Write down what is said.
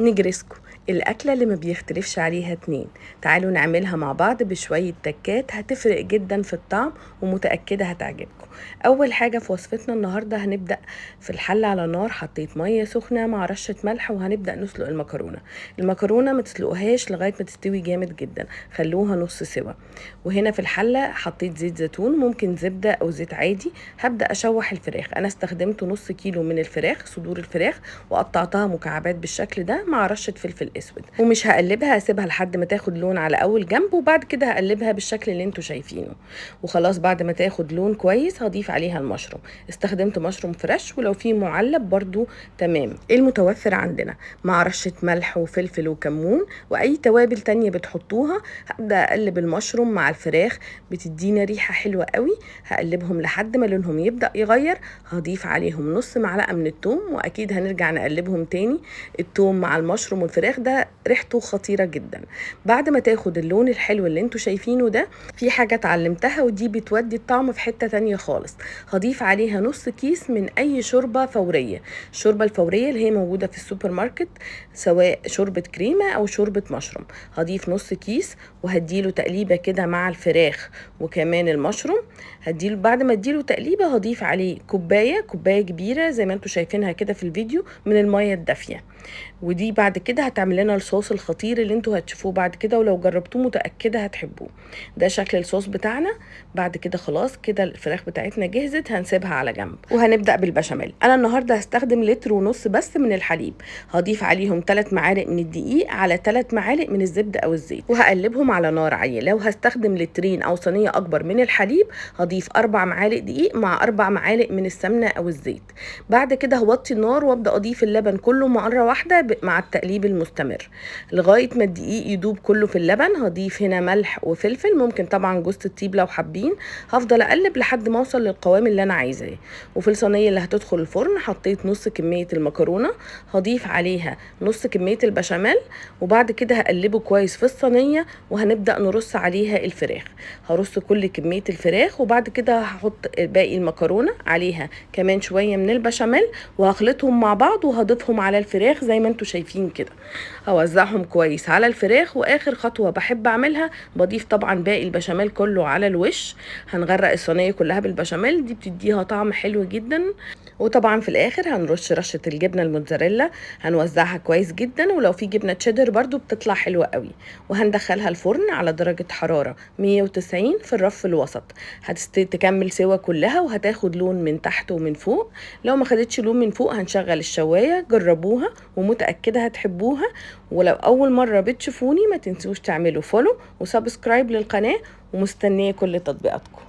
نجرسكو، الأكلة اللي ما بيختلفش عليها اتنين. تعالوا نعملها مع بعض بشوية تكات هتفرق جدا في الطعم، ومتأكدة هتعجبكم. أول حاجة في وصفتنا النهاردة هنبدأ في الحلة على نار، حطيت مية سخنة مع رشة ملح، وهنبدأ نسلق المكرونة ما تسلقوهاش لغاية ما تستوي جامد جدا، خلوها نص سوا. وهنا في الحلة حطيت زيت زيتون، ممكن زبدة أو زيت عادي. هبدأ أشوح الفراخ، أنا استخدمت نص كيلو من الفراخ، صدور الفراخ، وقطعتها مكعبات بالشكل ده مع رشة فلفل اسود. ومش هقلبها، هسيبها لحد ما تاخد لون على اول جنب، وبعد كده هقلبها بالشكل اللي انتوا شايفينه. وخلاص بعد ما تاخد لون كويس هضيف عليها المشروم. استخدمت مشروم فريش، ولو في معلب برضو تمام. المتوفر عندنا مع رشة ملح وفلفل وكمون واي توابل تانية بتحطوها. هبدأ اقلب المشروم مع الفراخ، بتدينا ريحة حلوة قوي. هقلبهم لحد ما لونهم يبدأ يغير. هضيف عليهم نص معلقة من الثوم، واكيد هنرجع نقلبهم تاني. الثوم مع المشروم والفراخ ده ريحته خطيرة جدا. بعد ما تاخد اللون الحلو اللي انتوا شايفينه ده، في حاجة اتعلمتها ودي بتودي الطعم في حتة تانية خالص. هضيف عليها نص كيس من اي شوربة فورية. الشوربة الفورية اللي هي موجودة في السوبر ماركت، سواء شوربة كريمة او شوربة مشروم. هضيف نص كيس وهديله تقليبة كده مع الفراخ وكمان المشروم. هديله بعد ما اديله تقليبة هضيف عليه كوباية كبيرة زي ما انتوا شايفينها كده في الفيديو من المية الدافية. ودي بعد كده هتعمل لنا الصوص الخطير اللي انتوا هتشوفوه بعد كده، ولو جربتوه متأكدة هتحبوه. ده شكل الصوص بتاعنا. بعد كده خلاص كده الفراخ بتاعتنا جهزت، هنسيبها على جنب وهنبدأ بالبشاميل. انا النهاردة هستخدم 1.5 لتر بس من الحليب. هضيف عليهم 3 معالق من الدقيق على 3 معالق من الزبدة او الزيت، وهقلبهم على نار عالية. لو هستخدم لترين او صينية اكبر من الحليب هضيف 4 معالق دقيق مع 4 معالق من السمنة او الزيت. بعد كده هوطي النار وابدأ اضيف اللبن كله مرة واحدة مع التقليب المستمر لغاية ما الدقيق يدوب كله في اللبن. هضيف هنا ملح وفلفل، ممكن طبعا جوز الطيب لو حابين. هفضل اقلب لحد ما اوصل للقوام اللي انا عايزاه. وفي الصينية اللي هتدخل الفرن حطيت نص كمية المكرونة، هضيف عليها نص كمية البشاميل، وبعد كده هقلبه كويس في الصينية، وهنبدأ نرص عليها الفراخ. هرص كل كمية الفراخ، وبعد كده هحط باقي المكرونة عليها كمان شوية من البشاميل، وهخلطهم مع بعض وهضيفهم على الفراخ زي ما انتوا شايفين كده. هوزعهم كويس على الفراخ، واخر خطوة بحب اعملها بضيف طبعا باقي البشاميل كله على الوش. هنغرق الصينية كلها بالبشاميل، دي بتديها طعم حلو جدا. وطبعا في الاخر هنرش رشة الجبنة الموتزاريلا، هنوزعها كويس جدا، ولو في جبنة تشيدر برضو بتطلع حلوة قوي. وهندخلها الفرن على درجة حرارة 190 في الرف الوسط. تكمل سوا كلها وهتاخد لون من تحت ومن فوق. لو ما خدتش لون من فوق هنشغل الشواية. جربوها ومتأكدة هتحبوها. ولو اول مرة بتشوفوني ما تنسوش تعملوا فولو وسبسكرايب للقناة، ومستنية كل تطبيقاتكم.